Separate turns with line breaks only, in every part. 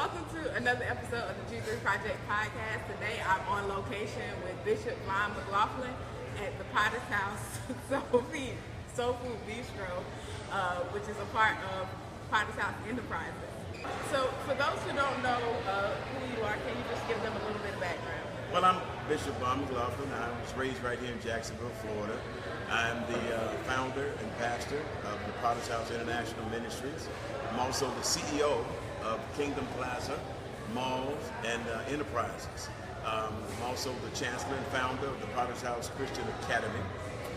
welcome to another episode of the G3 Project Podcast. Today I'm on location with Bishop Vaughn McLaughlin at the Potter's House Soul Food Bistro, which is a part of Potter's House Enterprises. So for those who don't know who you are, can you just give them a little bit of background?
Well, I'm Bishop Vaughn McLaughlin. I was raised right here in Jacksonville, Florida. I'm the founder and pastor of the Potter's House International Ministries. I'm also the CEO of Kingdom Plaza, Malls, and Enterprises. I'm also the chancellor and founder of the Potter's House Christian Academy,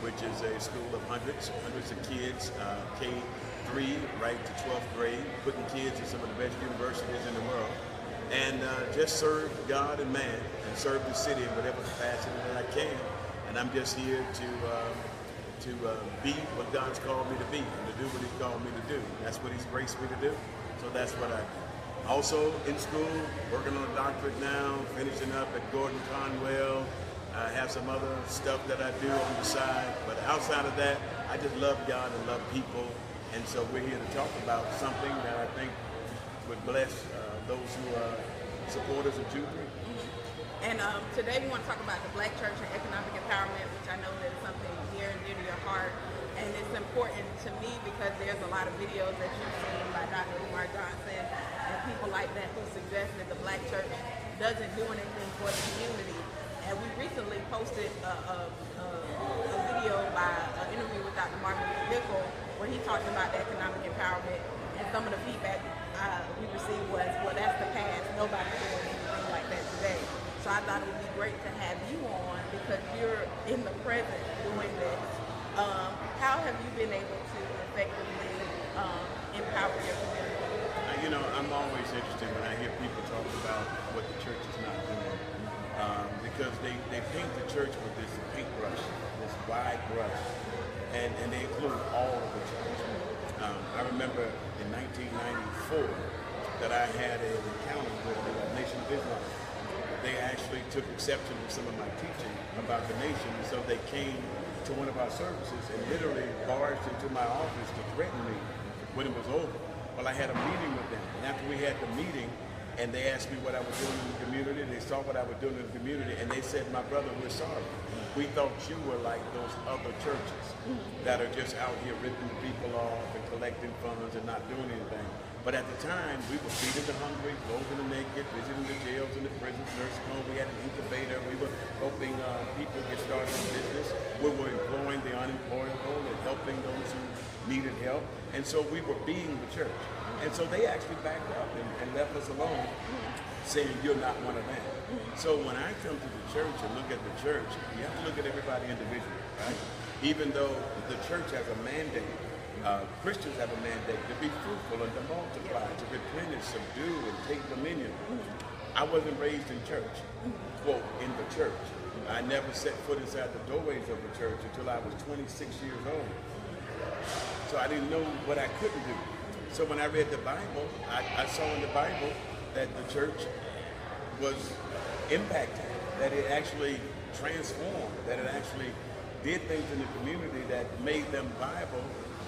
which is a school of hundreds of kids, K-3 right to 12th grade, putting kids in some of the best universities in the world. And just serve God and man, and serve the city in whatever capacity that I can. And I'm just here to be what God's called me to be, and to do what He's called me to do. That's what He's graced me to do. So that's what I do. Also in school, working on a doctorate now, finishing up at Gordon Conwell. I have some other stuff that I do on the side, but outside of that, I just love God and love people. And so we're here to talk about something that I think would bless those who are supporters of G3.
And today we want to talk about the Black church and economic empowerment, which I know that is something near and dear to your heart. And it's important to me because there's a lot of videos that you've seen by Dr. Umar Johnson and people like that who suggest that the Black church doesn't do anything for the community. And we recently posted a video by an interview with Dr. Marvin Bickle where he talked about the economic empowerment, and some of the feedback we received was, well, that's the past. Nobody's doing anything like that today. So I thought it would be great to have you on because you're in the present doing this. How have you been able to effectively empower your community?
You know, I'm always interested when I hear people talk about what the church is not doing, because they paint the church with this paintbrush, this wide brush, and they include all of the church. I remember in 1994 that I had an encounter with the Nation of Islam. They actually took exception to some of my teaching about the nation, and so they came to one of our services and literally barged into my office to threaten me when it was over. Well, I had a meeting with them, and after we had the meeting, and they asked me what I was doing in the community, they saw what I was doing in the community, and they said, my brother, we're sorry. We thought you were like those other churches that are just out here ripping the people off and collecting funds and not doing anything. But at the time, we were feeding the hungry, clothing the naked, visiting the jails and the prisons, nursing homes. We had an incubator. We were helping people get started in business. We were employing the unemployable and helping those who needed help. And so we were being the church. And so they actually backed up and left us alone, saying, you're not one of them. So when I come to the church and look at the church, you have to look at everybody individually, right? Even though the church has a mandate, Christians have a mandate to be fruitful and to multiply, to replenish, subdue, and take dominion. I wasn't raised in church, quote, in the church. I never set foot inside the doorways of the church until I was 26 years old. So I didn't know what I couldn't do. So when I read the Bible, I saw in the Bible that the church was impacted, that it actually transformed, that it actually did things in the community that made them viable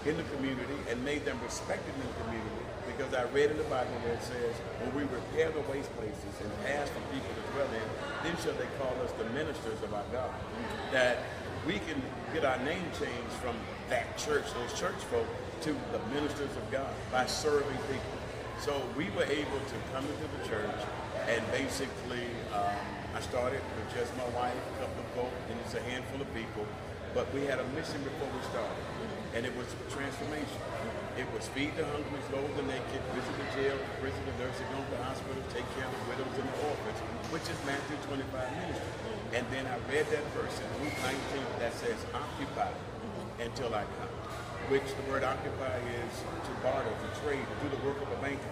in the community and made them respected in the community. Because I read in the Bible where it says, when we repair the waste places and ask for people to dwell in, then shall they call us the ministers of our God. That we can get our name changed from that church, those church folk, to the ministers of God by serving people. So we were able to come into the church, and basically I started with just my wife, a couple of folk, and it's a handful of people, but we had a mission before we started, and it was transformation. It was feed the hungry, clothe the naked, visit the jail, prison, the nursing home, the hospital, take care of the widows and the orphans, which is Matthew 25 ministry. And then I read that verse in Luke 19 that says, occupy until I come. Which the word occupy is to barter, to trade, to do the work of a banker.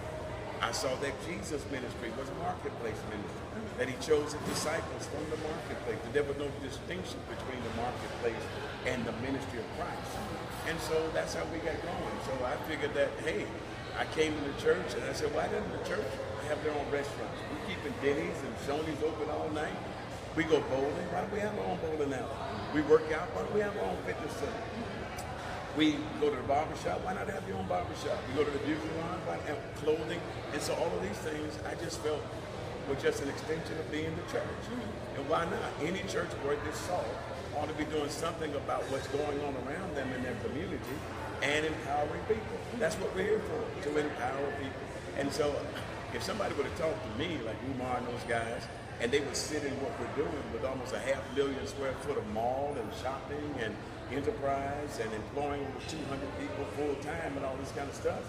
I saw that Jesus' ministry was a marketplace ministry, that he chose his disciples from the marketplace. There was no distinction between the marketplace and the ministry of Christ. And so that's how we got going. So I figured that, hey, I came to the church and I said, why doesn't the church have their own restaurants? We're keeping Denny's and Shoney's open all night. We go bowling. Why do we have our own bowling alley? We work out. Why do we have our own fitness center? We go to the barber shop, why not have your own barber shop? We go to the beauty salon, why not have clothing? And so all of these things, I just felt were just an extension of being the church. And why not? Any church worth its salt ought to be doing something about what's going on around them in their community and empowering people. That's what we're here for, to empower people. And so if somebody would have talked to me, like Umar and those guys, and they would sit in what we're doing with almost 500,000 square foot of mall and shopping and enterprise and employing over 200 people full time and all this kind of stuff,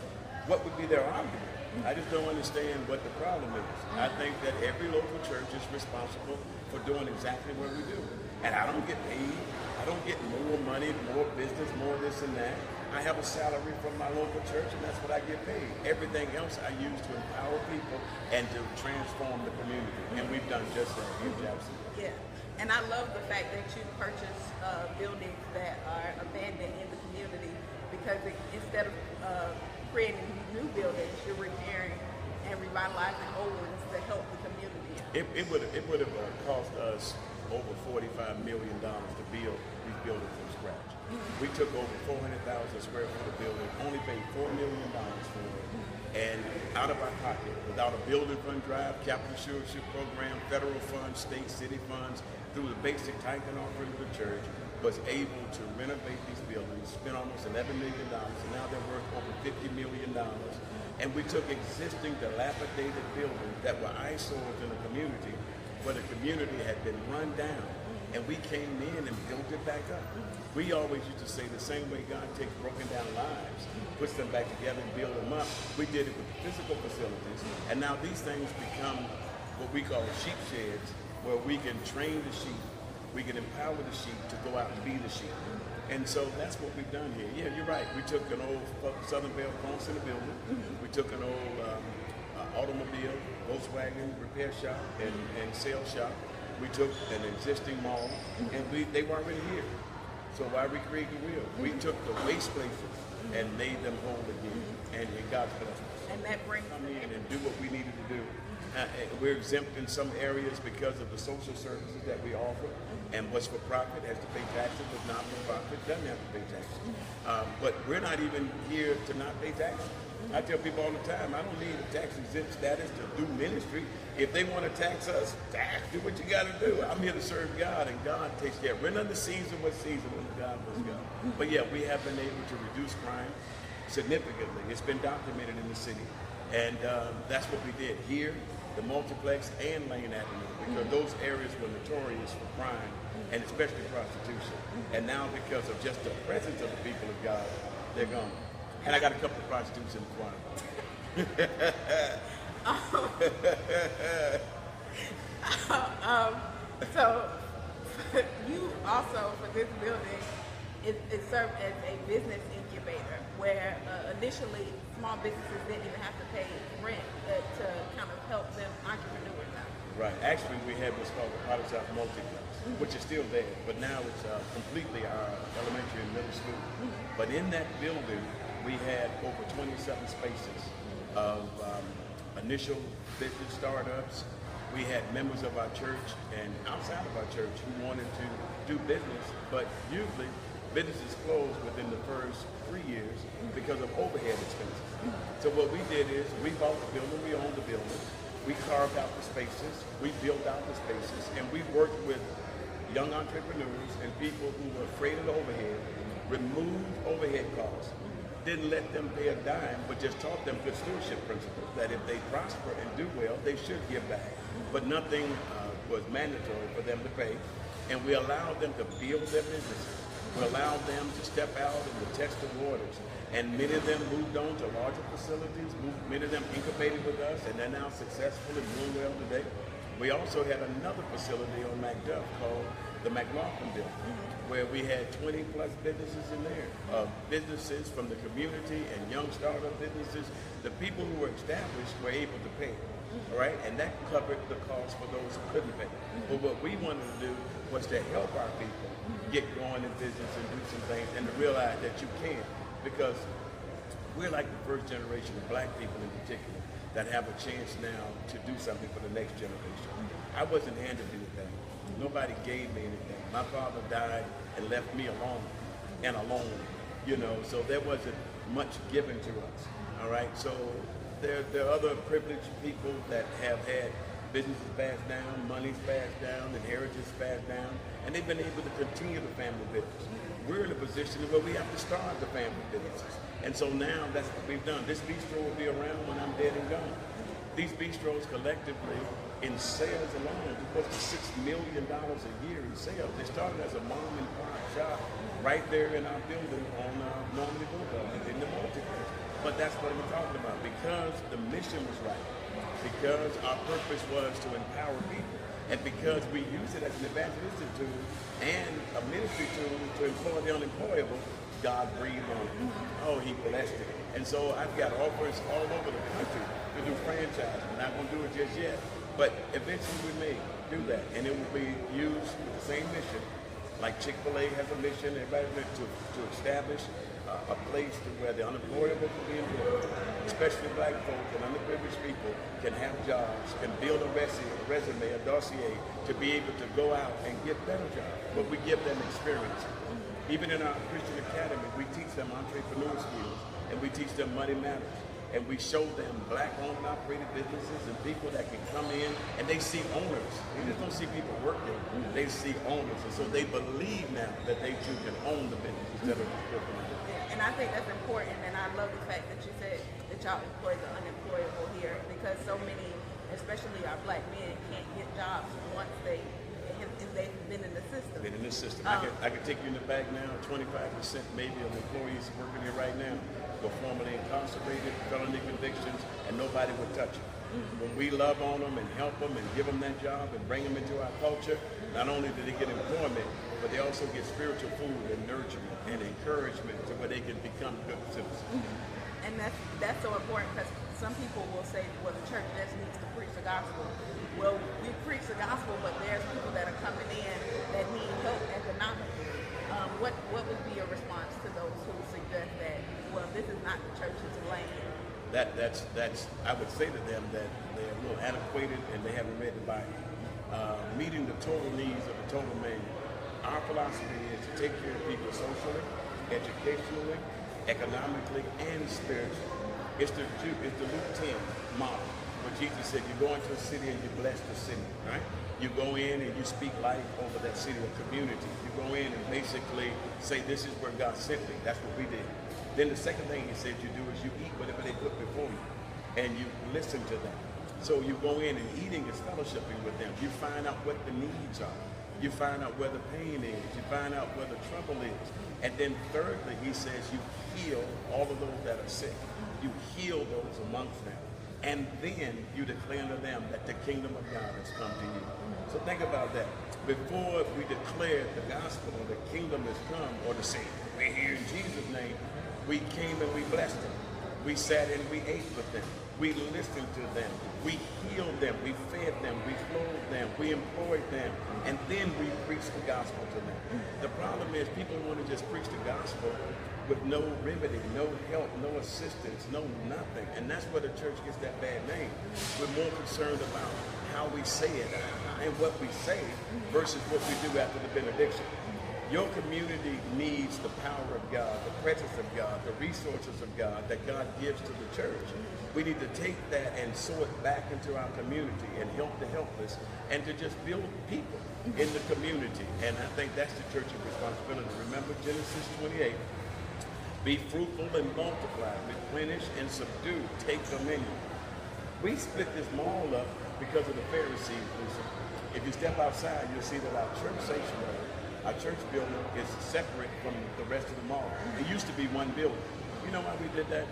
what would be their argument? I just don't understand what the problem is. I think that every local church is responsible for doing exactly what we do. And I don't get paid. I don't get more money, more business, more this and that. I have a salary from my local church, and that's what I get paid. Everything else I use to empower people and to transform the community. And we've done just that here in Jackson.
Yeah. And I love the fact that you purchase buildings that are abandoned in the community, because instead of creating new buildings, you're repairing and revitalizing old ones to help the community.
It would have cost us over $45 million to build these buildings from scratch. We took over 400,000 square foot of building, only paid $4 million for it, and out of our pocket, without a building fund drive, capital stewardship program, federal funds, state, city funds, through the basic tithe and offering of the church, was able to renovate these buildings, spent almost $11 million, and now they're worth over $50 million. And we took existing dilapidated buildings that were eyesores in the community, where the community had been run down, and we came in and built it back up. We always used to say the same way God takes broken down lives, puts them back together and build them up, we did it with physical facilities, and now these things become what we call sheep sheds, where we can train the sheep, we can empower the sheep to go out and be the sheep. And so that's what we've done here. Yeah, you're right. We took an old Southern Bell Phone Center building. We took an old automobile, Volkswagen repair shop and sales shop. We took an existing mall, and they were already here. So why recreate the wheel? We took the waste places and made them whole again, and God's blessed us.
And that brings
come in and do what we needed to do. We're exempt in some areas because of the social services that we offer, and what's for profit has to pay taxes, but not for profit doesn't have to pay taxes. But we're not even here to not pay taxes. I tell people all the time, I don't need a tax exempt status to do ministry. If they want to tax us, do what you got to do. I'm here to serve God, and God takes care. We're not the season what season when God was God. But yeah, we have been able to reduce crime significantly. It's been documented in the city, and that's what we did here, the multiplex and Lane Avenue, because those areas were notorious for crime, and especially prostitution. And now, because of just the presence of the people of God, they're gone. And I got a couple of prostitutes in the choir.
So you also, for this building, it served as a business incubator, where initially small businesses didn't even have to pay rent to kind of help them entrepreneurs out.
Right. Actually, we had what's called the College South Multiplex, which is still there, but now it's completely our elementary and middle school. But in that building, we had over 27 spaces of initial business startups. We had members of our church and outside of our church who wanted to do business, but usually businesses closed within the first 3 years because of overhead expenses. So what we did is we bought the building, we owned the building, we carved out the spaces, we built out the spaces, and we worked with young entrepreneurs and people who were afraid of the overhead, removed overhead costs, didn't let them pay a dime, but just taught them good stewardship principles, that if they prosper and do well, they should give back. But nothing was mandatory for them to pay. And we allowed them to build their businesses. We allowed them to step out and to test the waters. And many of them moved on to larger facilities. Many of them incubated with us, and they're now successful and doing well today. We also had another facility on MacDuff called the McLaughlin building, where we had 20 plus businesses in there, businesses from the community and young startup businesses. The people who were established were able to pay, all right? And that covered the cost for those who couldn't pay. But what we wanted to do was to help our people get going in business and do some things, and to realize that you can, because we're like the first generation of black people in particular that have a chance now to do something for the next generation. I wasn't handed anything. Nobody gave me anything. My father died and left me alone and alone. you know, so there wasn't much given to us. All right, so there are other privileged people that have had businesses passed down, money's passed down, inheritance passed down, and they've been able to continue the family business. We're in a position where we have to start the family businesses. And so now that's what we've done. This bistro will be around when I'm dead and gone. These bistros collectively, in sales alone, are close to $6 million a year in sales. They started as a mom and pop shop right there in our building on Normandy Boulevard in the multiplex. But that's what we're talking about, because the mission was right, because our purpose was to empower people, and because we use it as an evangelistic tool and a ministry tool to employ the unemployable. God breathed on it. Oh, he blessed it. And so I've got offers all over the country to do franchising. We're not going to do it just yet, but eventually we may do that, and it will be used with the same mission. Like Chick-fil-A has a mission, everybody to establish a place to where the unemployable can be employed, especially black folks and underprivileged people can have jobs, can build a resume, a dossier to be able to go out and get better jobs. But we give them experience. Even in our Christian Academy, we teach them entrepreneur skills, and we teach them money matters. And we show them black-owned and operated businesses and people that can come in and they see owners. They just don't see people working, they see owners. And so they believe now that they too can own the business instead of working on it.
And I think that's important, and I love the fact that you said that y'all employ the unemployable here, because so many, especially our black men, can't get jobs once they've been in the system.
Been in the system. I can take you in the back now, 25% maybe of employees working here right now were formerly incarcerated, felony convictions, and nobody would touch them. When we love on them and help them and give them that job and bring them into our culture, not only do they get employment, but they also get spiritual food and nurturement and encouragement to where they can become good citizens.
And that's so important, because some people will say, well, the church just needs to preach the gospel. Well, we preach the gospel, but there's people that are coming in that need help economically. What would be your response to those who suggest that, well, this is not the church's lane?
That's I would say to them that they're a little antiquated and they haven't read the Bible. Meeting the total needs of the total man. Our philosophy is to take care of people socially, educationally, economically, and spiritually. It's the Luke 10 model, where Jesus said, you go into a city and you bless the city, right? You go in and you speak life over that city or community. You go in and basically say, this is where God sent me. That's what we did. Then the second thing he said you do is you eat whatever they put before you, and you listen to them. So you go in and eating is fellowshipping with them. You find out what the needs are. You find out where the pain is. You find out where the trouble is. And then thirdly, he says you heal all of those that are sick. You heal those amongst them. And then you declare to them that the kingdom of God has come to you. So think about that. Before we declare the gospel or the kingdom has come, or to say, we're here in Jesus' name, we came and we blessed them. We sat and we ate with them. We listened to them. We healed them. We fed them. We clothed them. We employed them. And then we preached the gospel to them. The problem is people want to just preach the gospel with no remedy, no help, no assistance, no nothing. And that's where the church gets that bad name. We're more concerned about how we say it and what we say versus what we do after the benediction. Your community needs the power of God, the presence of God, the resources of God that God gives to the church. We need to take that and sow it back into our community and help the helpless, and to just build people in the community. And I think that's the church's responsibility. Remember Genesis 28. Be fruitful and multiply, replenish and subdue, take dominion. We split this mall up because of the Pharisees. If you step outside, you'll see that our church sanctuary, our church building is separate from the rest of the mall. It used to be one building. You know why we did that?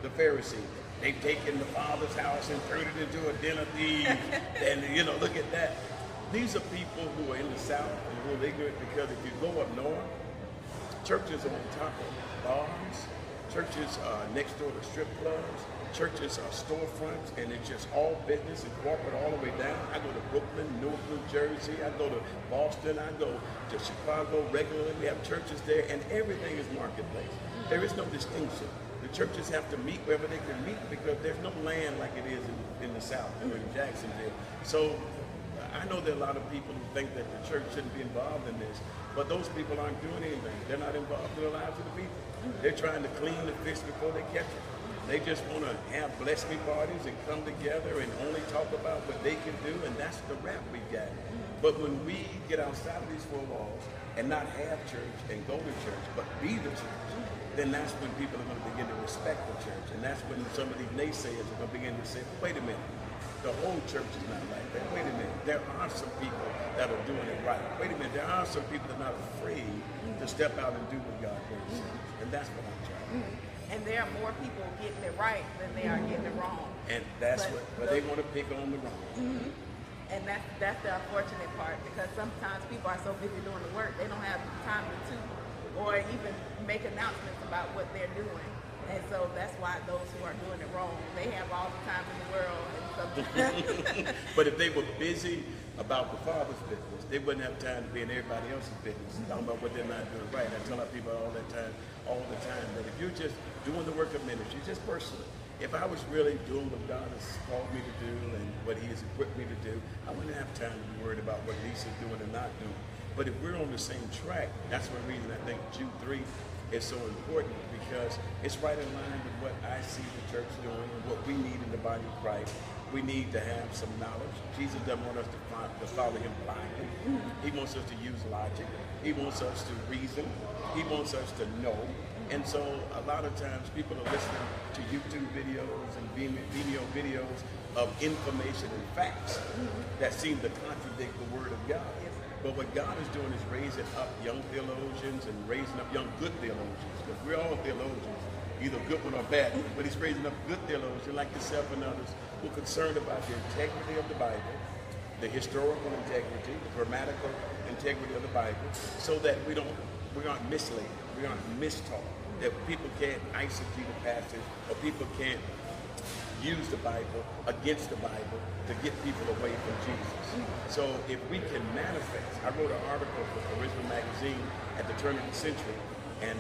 The Pharisees. They've taken the Father's house and turned it into a den of thieves. And look at that. These are people who are in the South and who are ignorant, because if you go up north, churches are on top of bars, churches are next door to strip clubs, churches are storefronts, and it's just all business and corporate all the way down. I go to Brooklyn, Newark, New Jersey, I go to Boston, I go to Chicago regularly. We have churches there, and everything is marketplace. There is no distinction. The churches have to meet wherever they can meet, because there's no land like it is in the South or in Jacksonville. So I know there are a lot of people who think that the church shouldn't be involved in this, but those people aren't doing anything. They're not involved in the lives of the people. They're trying to clean the fish before they catch it. They just want to have bless me parties and come together and only talk about what they can do, and that's the rap we got. But when we get outside of these four walls and not have church and go to church, but be the church, then that's when people are going to begin to respect the church. And that's when some of these naysayers are going to begin to say, wait a minute, the whole church is not like that. Wait a minute, there are some people that are doing it right. Wait a minute, there are some people that are not afraid to step out and do what God wants. And that's what I'm trying.
And there are more people getting it right than they are getting it wrong.
And that's but they want to pick on the wrong.
And that's the unfortunate part, because sometimes people are so busy doing the work, they don't have time to toot or even make announcements about what they're doing. And so that's why those who are doing it wrong, they have all the time in the world. And
But if they were busy about the Father's business, they wouldn't have time to be in everybody else's business, talking about what they're not doing right. I tell our people all the time, that if you're just doing the work of ministry, just personally, if I was really doing what God has called me to do and what He has equipped me to do, I wouldn't have time to be worried about what Lisa's doing and not doing. But if we're on the same track, that's one reason I think Jude 3 is so important, because it's right in line with what I see the church doing and what we need in the body of Christ. We need to have some knowledge. Jesus doesn't want us to follow Him blindly. He wants us to use logic. He wants us to reason. He wants us to know. And so a lot of times people are listening to YouTube videos and Vimeo videos of information and facts that seem to contradict the Word of God. But what God is doing is raising up young theologians and raising up young good theologians, because we're all theologians, either good one or bad one, but He's raising up good theologians like yourself and others who are concerned about the integrity of the Bible, the historical integrity, the grammatical integrity of the Bible, so that we aren't misled, we aren't mistaught, that people can't eisegete a passage, or people can't use the Bible against the Bible to get people away from Jesus. So if we can manifest, I wrote an article for Original Magazine at the turn of the century, and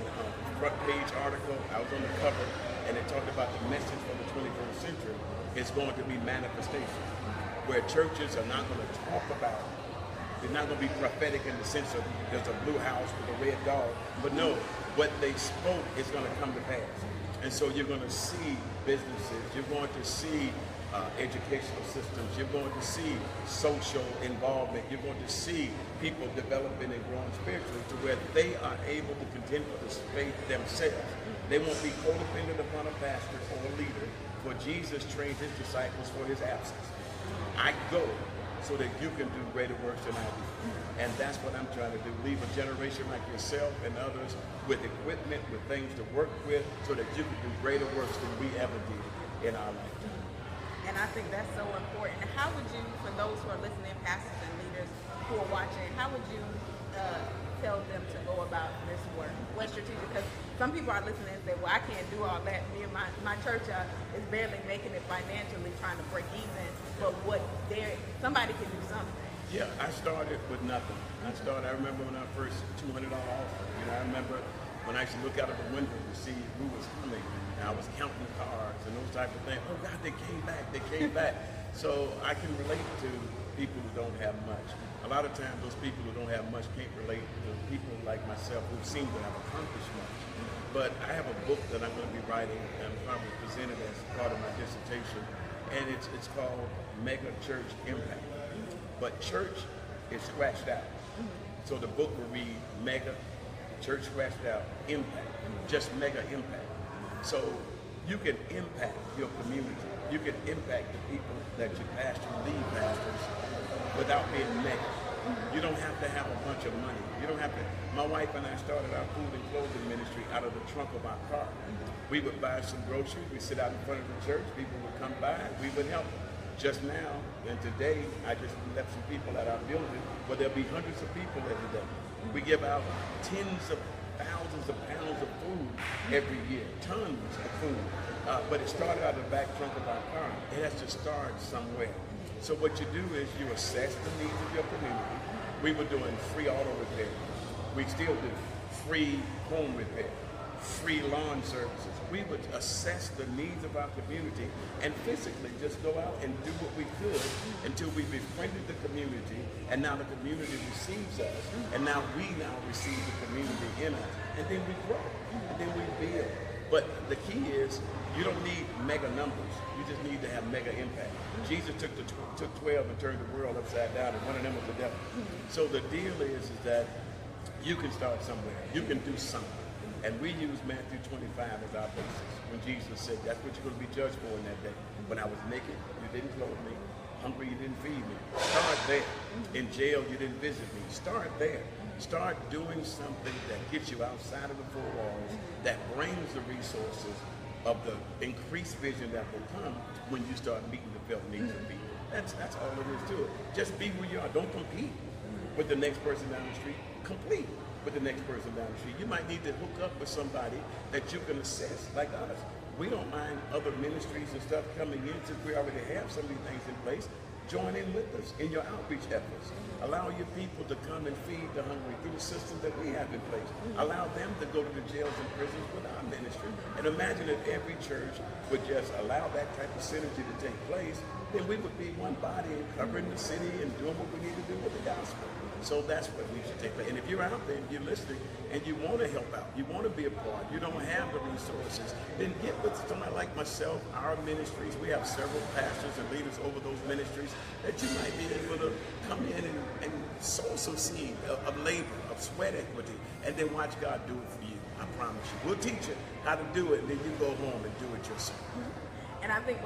front page article, I was on the cover, and it talked about the message for the 21st century is going to be manifestation, where churches are not going to talk about, they're not going to be prophetic in the sense of there's a blue house with a red dog, but no, what they spoke is going to come to pass. And so you're going to see businesses, you're going to see educational systems, you're going to see social involvement, you're going to see people developing and growing spiritually to where they are able to contend for this faith themselves. They won't be codependent upon a pastor or a leader, for Jesus trained His disciples for His absence. I go so that you can do greater works than I do. And that's what I'm trying to do. Leave a generation like yourself and others with equipment, with things to work with, so that you can do greater works than we ever did in our lifetime.
And I think that's so important. How would you, for those who are listening, pastors and leaders who are watching, how would you tell them to go about this work? What strategic? Because some people are listening and say, well, I can't do all that. Me and my church is barely making it financially, trying to break even. But somebody can do something.
Yeah, I started with nothing. I remember when I first $200 offer. I remember when I used to look out of the window to see who was coming. And I was counting cars and those type of things. Oh God, they came back. So I can relate to people who don't have much. A lot of times those people who don't have much can't relate to people like myself who seem to have accomplished much. But I have a book that I'm going to be writing and probably presented as part of my dissertation. And it's called Mega Church Impact. But church is scratched out. So the book will read mega, church scratched out, impact, just mega impact. So you can impact your community. You can impact the people that you pastor, lead pastors, without being mega. You don't have to have a bunch of money. You don't have to. My wife and I started our food and clothing ministry out of the trunk of our car. We would buy some groceries. We'd sit out in front of the church. People would come by. We would help them. Just now and today, I just left some people at our building where there'll be hundreds of people every day. We give out tens of thousands of pounds of food every year, tons of food. But it started out of the back trunk of our car. It has to start somewhere. So what you do is you assess the needs of your community. We were doing free auto repair. We still do free home repair, free lawn services. We would assess the needs of our community and physically just go out and do what we could until we befriended the community, and now the community receives us, and now we receive the community in us, and then we grow, and then we build. But the key is you don't need mega numbers. You just need to have mega impact. Jesus took 12 and turned the world upside down, and one of them was the devil. So the deal is that you can start somewhere. You can do something. And we use Matthew 25 as our basis. When Jesus said, that's what you're going to be judged for in that day. When I was naked, you didn't clothe me. Hungry, you didn't feed me. Start there. In jail, you didn't visit me. Start there. Start doing something that gets you outside of the four walls, that brings the resources of the increased vision that will come when you start meeting the felt needs of people. That's all it is to it. Just be who you are. Don't compete with the next person down the street. Complete with the next person down the street. You might need to hook up with somebody that you can assist, like us. We don't mind other ministries and stuff coming in since we already have so many things in place. Join in with us in your outreach efforts. Allow your people to come and feed the hungry through the system that we have in place. Allow them to go to the jails and prisons with our ministry. And imagine if every church would just allow that type of synergy to take place, then we would be one body and covering the city and doing what we need to do with the gospel. So that's what we should take place. And if you're out there and you're listening and you want to help out, you want to be a part, you don't have the resources, then get with somebody like myself, our ministries. We have several pastors and leaders over those ministries that you might be able to come in and sow some seed of labor, of sweat equity, and then watch God do it for you. I promise you. We'll teach you how to do it, and then you go home and do it yourself.
And I think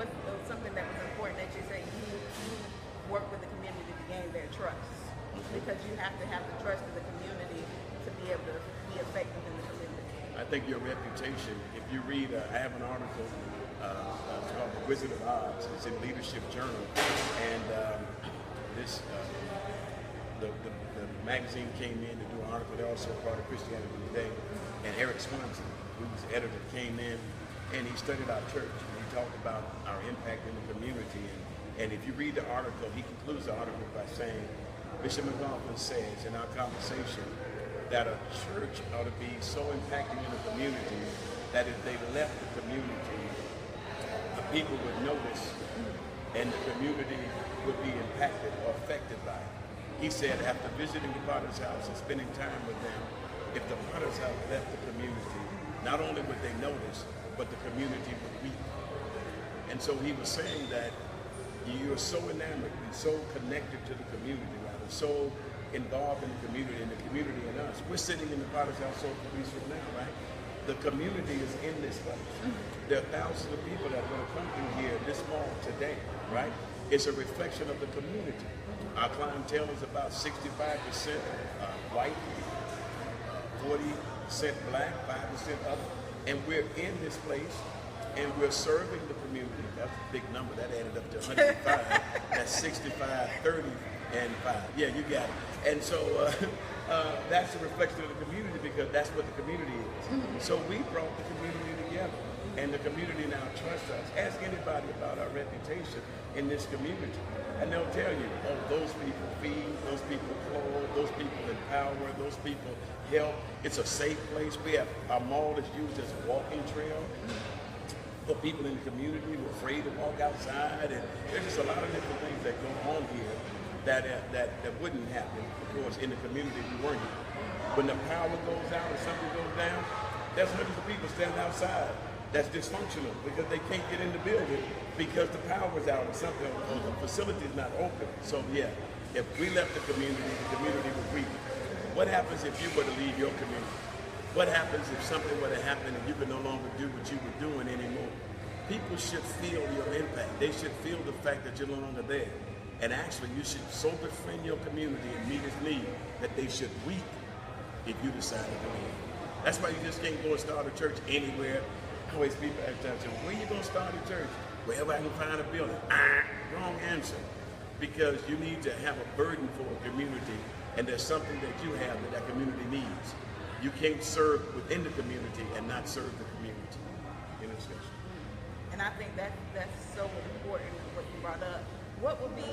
something that was important that you say, you work with the community to gain their trust. Because you have to have the trust of the community to be able to be effective in the community.
I think your reputation, if you read, I have an article called The Wizard of Oz. It's in Leadership Journal. And the magazine came in to do an article. They're also part of Christianity Today. And Eric Swanson, who's the editor, came in and he studied our church. And he talked about our impact in the community. And if you read the article, he concludes the article by saying, Bishop McLaughlin says in our conversation that a church ought to be so impacting in the community that if they left the community, the people would notice and the community would be impacted or affected by it. He said after visiting the Potter's house and spending time with them, if the Potter's house left the community, not only would they notice, but the community would weep. And so he was saying that you're so enamored and so connected to the community, so involved in the community and us. We're sitting in the Potter's House so peaceful now, right? The community is in this place. There are thousands of people that are going to come through here this mall today, right? It's a reflection of the community. Our clientele is about 65% white, 40% black, 5% other. And we're in this place and we're serving the community. That's a big number. That added up to 105. That's 65, 30. And 5. Yeah, you got it. And so that's a reflection of the community because that's what the community is. So we brought the community together. And the community now trusts us. Ask anybody about our reputation in this community. And they'll tell you, oh, those people feed, those people clothe, those people empower, those people help. It's a safe place. We have our mall is used as a walking trail for people in the community who are afraid to walk outside. And there's just a lot of different things that go on here that wouldn't happen, of course, in the community we weren't here. When the power goes out or something goes down, there's hundreds of people standing outside that's dysfunctional because they can't get in the building because the power's out or something, or the facility's not open. So yeah, if we left the community would weep. What happens if you were to leave your community? What happens if something were to happen and you could no longer do what you were doing anymore? People should feel your impact. They should feel the fact that you're no longer there. And actually, you should so befriend your community and meet its need that they should weep if you decide to leave. That's why you just can't go and start a church anywhere. Always people ask me, where you going to start a church? Wherever I can find a building. Wrong answer. Because you need to have a burden for a community, and there's something that you have that community needs. You can't serve within the community and not serve the community. In a sense.
And I think that's so important what you brought up. What would be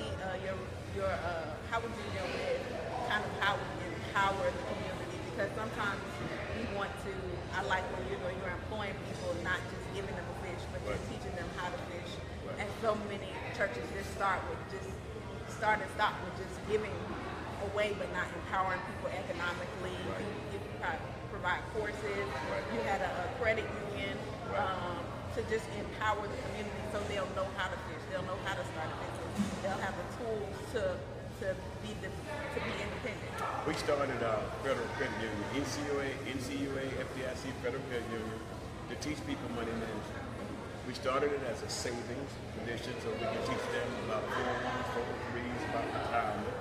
how would you deal with kind of how we empower the community to because sometimes we want to, I like when you're employing people, not just giving them a fish, but
Right.
just teaching them how to fish.
Right.
And so many churches just start and stop with just giving away, but not empowering people economically.
Right.
You provide courses.
Right.
You had a credit union
Right.
to just empower the community so they'll know how to fish. They'll know how to start a business. They'll have the tools to be independent.
We started our federal credit union, NCUA, FDIC, Federal Credit Union, to teach people money management. We started it as a savings tradition so we can teach them about 401s, 403s, about retirement,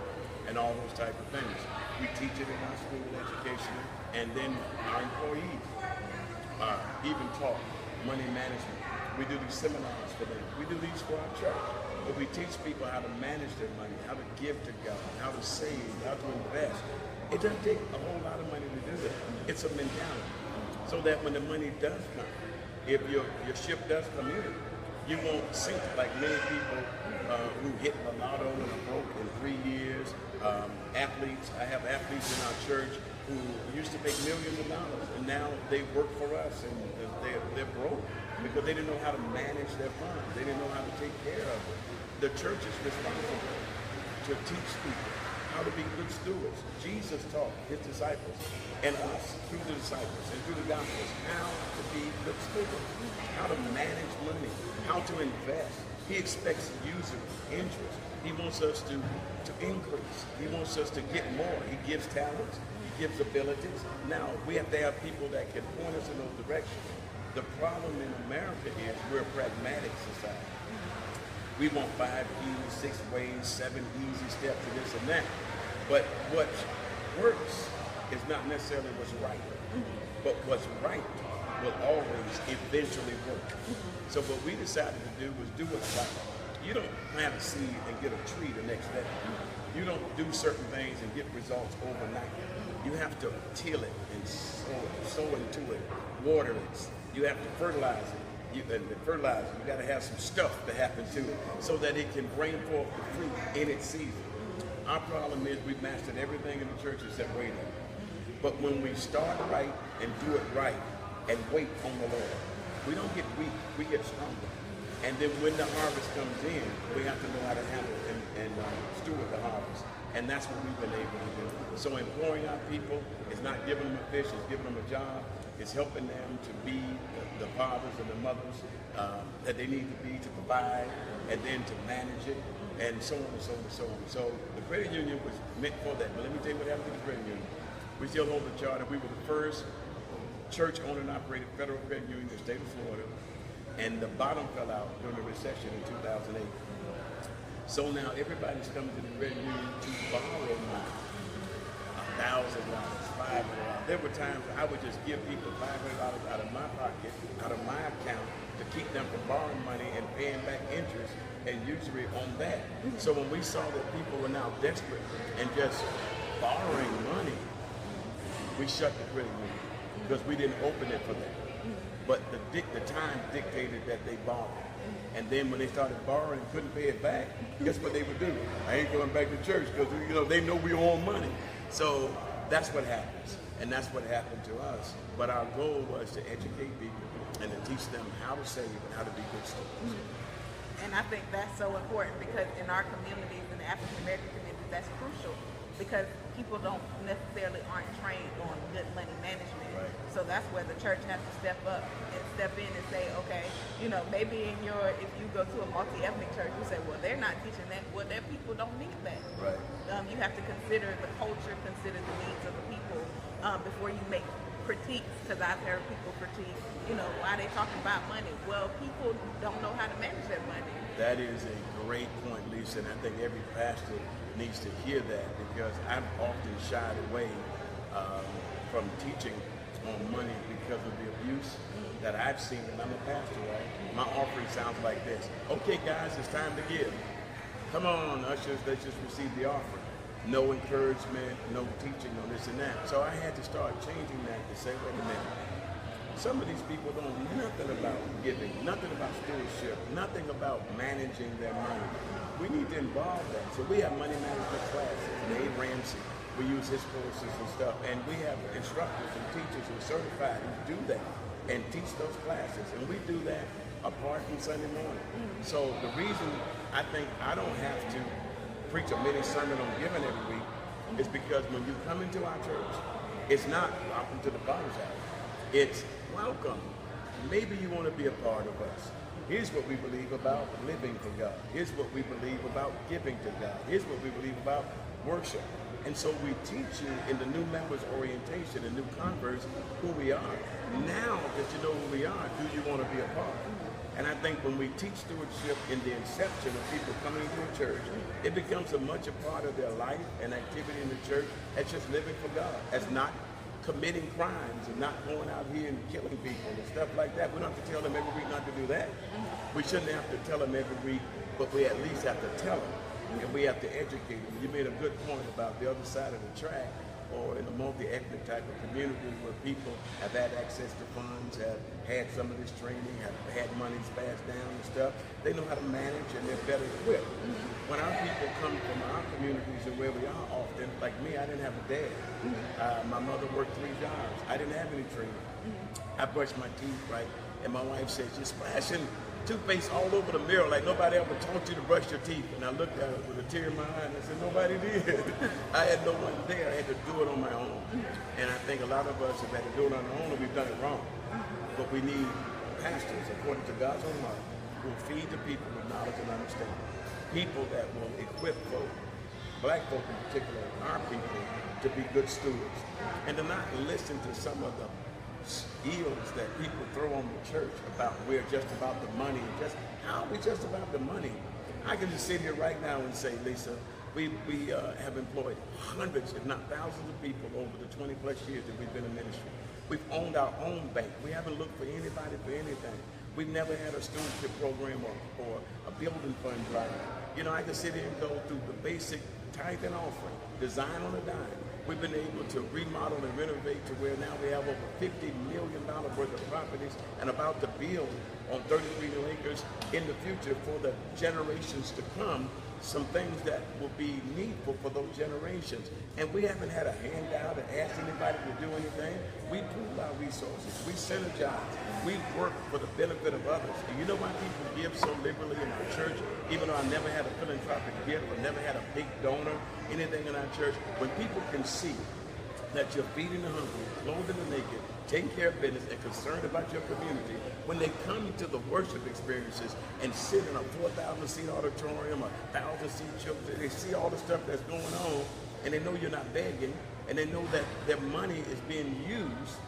and all those type of things. We teach it in our school education, and then our employees are even taught money management. We do these seminars for them. We do these for our church. But we teach people how to manage their money, how to give to God, how to save, how to invest. It doesn't take a whole lot of money to do that. It's a mentality. So that when the money does come, if your ship does come in, you won't sink like many people who hit the lotto and are broke in 3 years. Athletes, I have athletes in our church who used to make millions of dollars, and now they work for us, and they're broke because they didn't know how to manage their funds. They didn't know how to take care of it. The church is responsible to teach people how to be good stewards. Jesus taught his disciples and us through the disciples and through the Gospels how to be good stewards, how to manage money, how to invest. He expects usury, interest. He wants us to increase. He wants us to get more. He gives talents. He gives abilities. Now, we have to have people that can point us in those directions. The problem in America is we're a pragmatic society. We want 5 keys, 6 ways, 7 easy steps to this and that. But what works is not necessarily what's right. But what's right will always eventually work. So what we decided to do was do what's right. You don't plant a seed and get a tree the next day. You don't do certain things and get results overnight. You have to till it and sow into it, water it. You have to fertilize it. You got to have some stuff to happen to it so that it can bring forth the fruit in its season. Our problem is we've mastered everything in the church except waiting. But when we start right and do it right and wait on the Lord, we don't get weak, we get stronger. And then when the harvest comes in, we have to know how to handle and steward the harvest. And that's what we've been able to do. So employing our people is not giving them a fish, it's giving them a job. It's helping them to be the fathers and the mothers that they need to be to provide, and then to manage it, and so on and so on and so on. So the credit union was meant for that. But let me tell you what happened to the credit union. We still hold the charter. We were the first church owned and operated federal credit union in the state of Florida, and the bottom fell out during the recession in 2008. So now everybody's coming to the credit union to borrow money. $1,000, $500. There were times I would just give people $500 out of my pocket, out of my account, to keep them from borrowing money and paying back interest and usury on that. So when we saw that people were now desperate and just borrowing money, we shut the credit union because we didn't open it for that. But the time dictated that they borrowed. And then when they started borrowing and couldn't pay it back, guess what they would do? I ain't going back to church because they know we owe money. So that's what happens, and that's what happened to us. But our goal was to educate people and to teach them how to save and how to be good stewards.
And I think that's so important because in our communities, in the African American communities, that's crucial because people aren't trained on good money management.
Right.
So that's where the church has to step up and step in and say, okay, maybe if you go to a multi-ethnic church, you say, well, they're not teaching that. Well, their people don't need that.
Right.
You have to consider the culture, consider the needs of the people before you make critiques, because I've heard people critique, why they talking about money? Well, people don't know how to manage their money.
That is a great point, Lisa, and I think every pastor needs to hear that because I've often shied away from teaching on money because of the abuse that I've seen, and I'm a pastor, right? My offering sounds like this. Okay, guys, it's time to give. Come on, ushers, let's just receive the offering. No encouragement, no teaching, no this and that. So I had to start changing that to say, wait a minute. Some of these people don't know nothing about giving, nothing about stewardship, nothing about managing their money. We need to involve that. So we have money management classes. Dave Ramsey We use his courses and stuff, and we have instructors and teachers who are certified who do that and teach those classes, and we do that apart from Sunday morning. So the reason I think I don't have to preach a mini sermon on giving every week is because when you come into our church, it's not welcome to the Father's house. It's welcome. Maybe you want to be a part of us. Here's what we believe about living for God. Here's what we believe about giving to God. Here's what we believe about worship. And so we teach you in the new members orientation and new converts who we are. Now that you know who we are, do you want to be a part? And I think when we teach stewardship in the inception of people coming into a church, it becomes a much a part of their life and activity in the church as just living for God, as not committing crimes and not going out here and killing people and stuff like that. We don't have to tell them every week not to do that. We shouldn't have to tell them every week, but we at least have to tell them. And we have to educate them. You made a good point about the other side of the track, or in a multi-ethnic type of community where people have had access to funds, have had some of this training, have had monies passed down and stuff. They know how to manage and they're better equipped. When our people come from our communities and where we are often, like me, I didn't have a dad. My mother worked 3 jobs. I didn't have any training. I brushed my teeth, right? And my wife said, "You're splashing toothpaste all over the mirror like nobody ever taught you to brush your teeth." And I looked at it with a tear in my eye and I said, "Nobody did." I had no one there. I had to do it on my own. And I think a lot of us have had to do it on our own and we've done it wrong. But we need pastors, according to God's own heart, who will feed the people with knowledge and understanding. People that will equip folk, black folk in particular, our people, to be good stewards. And to not listen to some of the eels that people throw on the church about we're just about the money. Just how are we just about the money? I can just sit here right now and say, Lisa, we have employed hundreds, if not thousands of people over the 20 plus years that we've been in ministry. We've owned our own bank. We haven't looked for anybody for anything. We've never had a stewardship program or a building fund drive. You know, I can sit here and go through the basic tithe and offering, design on a dime. We've been able to remodel and renovate to where now we have over $50 million worth of properties and about to build on 33 new acres in the future for the generations to come, some things that will be needful for those generations. And we haven't had a handout or asked anybody to do anything. We pool our resources. We synergize. We work for the benefit of others. And you know why people give so liberally in our church? Even though I never had a philanthropic gift or never had a big donor, anything in our church, when people can see that you're feeding the hungry, clothing the naked, taking care of business, and concerned about your community, when they come to the worship experiences and sit in a 4,000-seat auditorium, 1,000-seat church, they see all the stuff that's going on, and they know you're not begging, and they know that their money is being used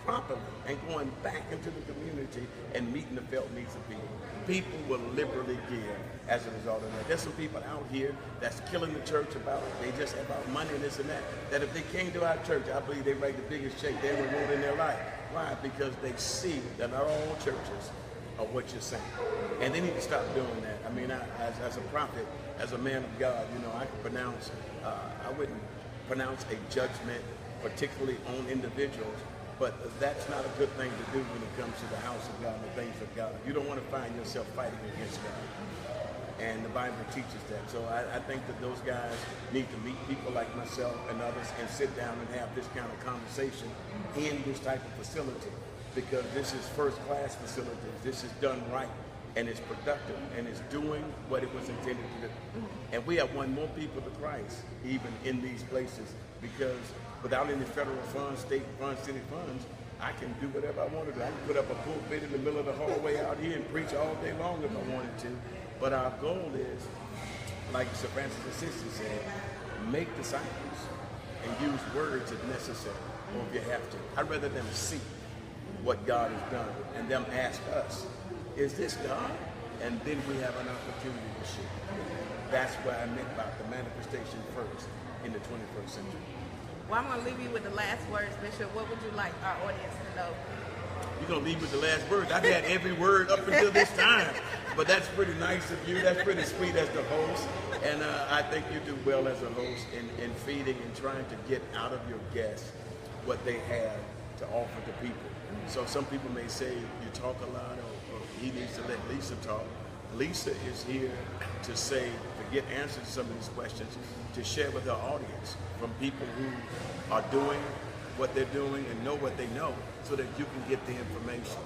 properly and going back into the community and meeting the felt needs of people. People will liberally give as a result of that. There's some people out here that's killing the church about it. They just about money and this and that. That if they came to our church, I believe they write the biggest check they ever wrote in their life. Why? Because they see that not all churches are what you're saying. And they need to stop doing that. I mean, as a prophet, as a man of God, you know, I can pronounce, I wouldn't pronounce a judgment particularly on individuals, but that's not a good thing to do when it comes to the house of God and the things of God. You don't want to find yourself fighting against God. And the Bible teaches that. So I think that those guys need to meet people like myself and others and sit down and have this kind of conversation in this type of facility, because this is first-class facility. This is done right, and it's productive, and it's doing what it was intended to do. And we have won more people to Christ even in these places, because without any federal funds, state funds, city funds, I can do whatever I want to do. I can put up a pulpit in the middle of the hallway out here and preach all day long if I wanted to. But our goal is, like Sir Francis Assisi said, make disciples and use words if necessary, or if you have to. I'd rather them see what God has done and them ask us, is this God? And then we have an opportunity to share. That's what I meant about the manifestation first in the 21st century.
Well, I'm going to leave you with the last words, Bishop. What would you like our audience to know?
You're going to leave with the last word. I've had every word up until this time. But that's pretty nice of you. That's pretty sweet as the host. And I think you do well as a host in feeding and trying to get out of your guests what they have to offer to people. So some people may say you talk a lot, or he needs to let Lisa talk. Lisa is here to say, to get answers to some of these questions, to share with our audience from people who are doing what they're doing and know what they know, so that you can get the information.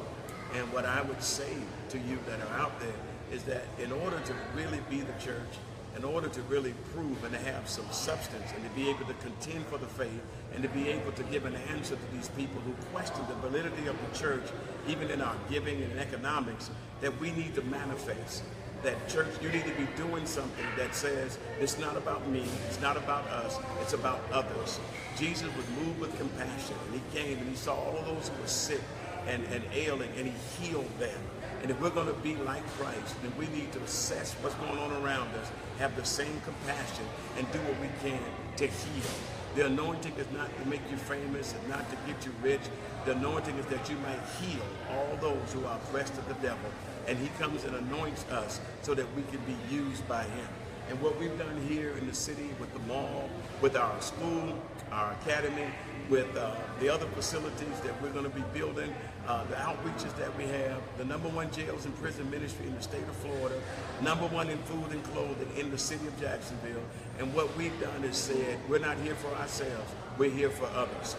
And what I would say to you that are out there is that in order to really be the church, in order to really prove and to have some substance and to be able to contend for the faith and to be able to give an answer to these people who question the validity of the church, even in our giving and economics, that we need to manifest. That church, you need to be doing something that says, it's not about me, it's not about us, it's about others. Jesus was moved with compassion, and he came and he saw all those who were sick and ailing, and he healed them. And if we're going to be like Christ, then we need to assess what's going on around us, have the same compassion, and do what we can to heal. The anointing is not to make you famous, and not to get you rich. The anointing is that you might heal all those who are oppressed of the devil. And he comes and anoints us so that we can be used by him. And what we've done here in the city with the mall, with our school, our academy, with the other facilities that we're going to be building, the outreaches that we have, the #1 jails and prison ministry in the state of Florida, #1 in food and clothing in the city of Jacksonville. And what we've done is said, we're not here for ourselves, we're here for others.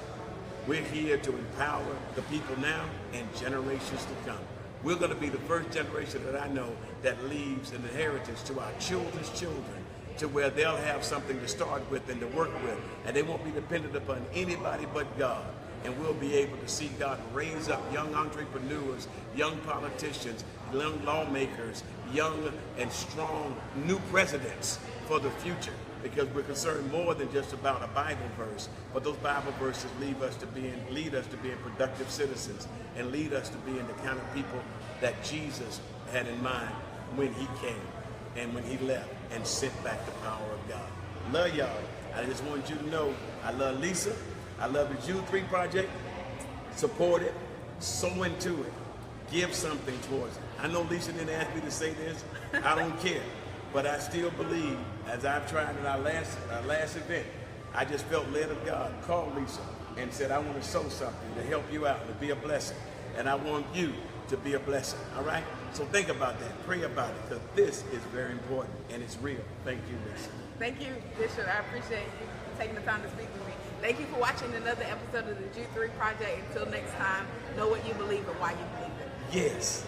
We're here to empower the people now and generations to come. We're going to be the first generation that I know that leaves an inheritance to our children's children, to where they'll have something to start with and to work with, and they won't be dependent upon anybody but God. And we'll be able to see God raise up young entrepreneurs, young politicians, young lawmakers, young and strong new presidents for the future, because we're concerned more than just about a Bible verse, but those Bible verses lead us to being productive citizens, and lead us to being the kind of people that Jesus had in mind when he came and when he left and sent back the power of God. Love y'all. I just want you to know I love Lisa. I love the Jude 3 Project. Support it. Sow into it. Give something towards it. I know Lisa didn't ask me to say this. I don't care. But I still believe, as I've tried at our last event, I just felt led of God. Called Lisa and said, I want to sow something to help you out and to be a blessing. And I want you to be a blessing. All right? So think about that. Pray about it, because this is very important and it's real. Thank you, Lisa.
Thank you, Bishop. I appreciate you taking the time to speak with me. Thank you for watching another episode of the Jude 3 Project. Until next time, know what you believe and why you believe it.
Yes.